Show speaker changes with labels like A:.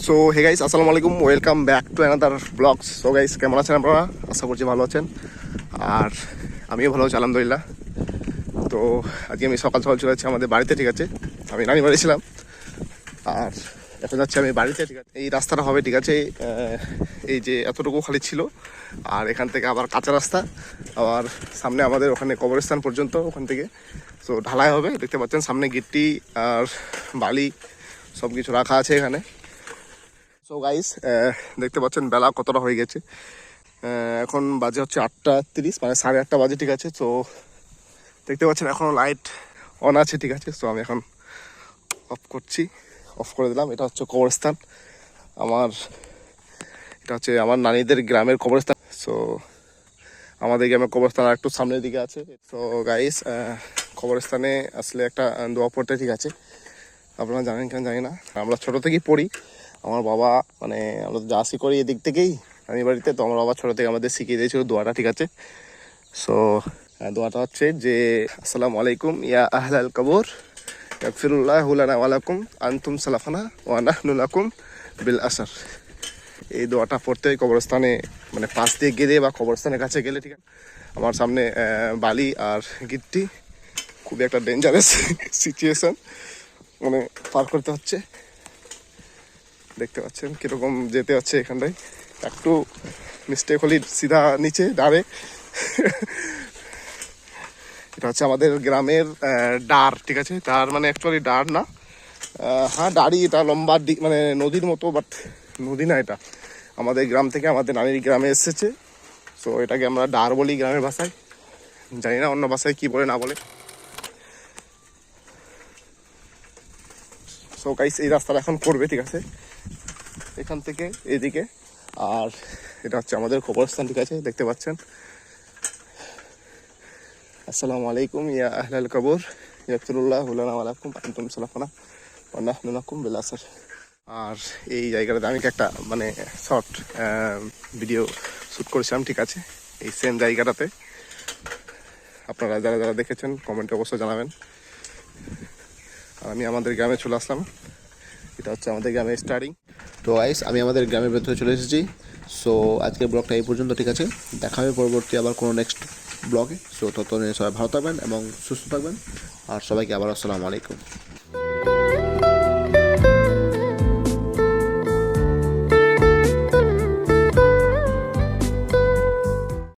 A: So hey guys, আসসালামু আলাইকুম, welcome back to another blogs. So guys, কেমন আছেন আপনারা? আশা করছি ভালো আছেন, আর আমিও ভালো আছি আলহামদুলিল্লাহ। তো আজকে আমি সকাল সকাল চলে যাচ্ছি আমাদের বাড়িতে, ঠিক আছে। আমি নানি বাড়ি ছিলাম, আর এখন যাচ্ছি আমি বাড়িতে, ঠিক আছে। এই রাস্তাটা হবে, ঠিক আছে, এই যে এতটুকু খালি ছিল, আর এখান থেকে আবার কাঁচা রাস্তা, আবার সামনে আমাদের ওখানে কবরস্থান পর্যন্ত, ওখান থেকে সো ঢালাই হবে। দেখতে পাচ্ছেন সামনে গিট্টি আর বালি সব কিছু রাখা আছে এখানে। সো গাইস, দেখতে পাচ্ছেন বেলা কতটা হয়ে গেছে। এখন বাজে হচ্ছে 8:30, মানে 8:30 বাজে, ঠিক আছে। তো দেখতে পাচ্ছেন এখনও লাইট অন আছে, ঠিক আছে। সো আমি এখন অফ করছি, অফ করে দিলাম। এটা হচ্ছে কবরস্থান আমার, এটা হচ্ছে আমার নানিদের গ্রামের কবরস্থান। সো আমাদের গ্রামের কবরস্থান আর একটু সামনের দিকে আছে। তো গাইস, কবরস্থানে আসলে একটা দোয়া পড়তে, ঠিক আছে। আপনারা জানেন কেন জানি না, আমরা ছোটো থেকেই পড়ি। আমার বাবা, মানে আমরা তো যা আসি করি এদিক থেকেই আমি বাড়িতে, তো আমার বাবা ছোটো থেকে আমাদের শিখিয়ে দিয়েছিল দোয়াটা, ঠিক আছে। সো দোয়াটা হচ্ছে যে আসসালামু আলাইকুম ইয়া আহলাল কবর ইয়াগফিরুল্লাহু লানা ওয়া লাকুম আনতুম সালাফানা ওয়া নাহনু লাকুম বিল আসার। এই দোয়াটা পড়তে হয় কবরস্থানে, মানে পাশ দিয়ে গেলে বা কবরস্থানের কাছে গেলে, ঠিক আছে। আমার সামনে বালি আর গিট্টি, খুবই একটা ডেঞ্জারাস সিচুয়েশন, মানে পার করতে হচ্ছে। দেখতে পাচ্ছেন কীরকম যেতে হচ্ছে এখানটায়, একটু মিস্টেক হলে সিধা নিচে ডারে। এটা হচ্ছে আমাদের গ্রামের ডার, ঠিক আছে। ডার মানে অ্যাকচুয়ালি ডার না, হ্যাঁ ডারই, এটা লম্বা মানে নদীর মতো, বাট নদী না, এটা আমাদের গ্রাম থেকে আমাদের নানির গ্রামে এসেছে। সো এটাকে আমরা ডার বলি গ্রামের ভাষায়, জানি না অন্য ভাষায় কী বলে না বলে। সো গাইস, এই রাস্তাটা এখন করবে, ঠিক আছে, এখান থেকে এদিকে। আর এটা হচ্ছে আমাদের কবরস্থান, ঠিক আছে, দেখতে পাচ্ছেন। আসসালামু আলাইকুম ইয়া আহলাল কবর ইয়াগফিরুল্লাহু লানা ওয়া লাকুম আনতুম সালাফানা ওয়া নাহনু লাকুম বিল আসার। আর এই জায়গাটাতে আমি একটা মানে শর্ট ভিডিও শ্যুট করেছিলাম, ঠিক আছে, এই সেম জায়গাটাতে। আপনারা যারা যারা দেখেছেন কমেন্টে অবশ্যই জানাবেন। আর আমি আমাদের গ্রামে চলে আসলাম, এটা হচ্ছে আমাদের গ্রামের স্টার্টিং। তো গাইস, আমি আমাদের গ্রামের ভেতরে চলে এসেছি। সো আজকের ব্লগটা এই পর্যন্ত, ঠিক আছে। দেখা হবে পরবর্তী আবার কোনো নেক্সট ব্লগে। সো ততদিনে সবাই ভালো থাকবেন এবং সুস্থ থাকবেন, আর সবাইকে আবার আসসালামু আলাইকুম।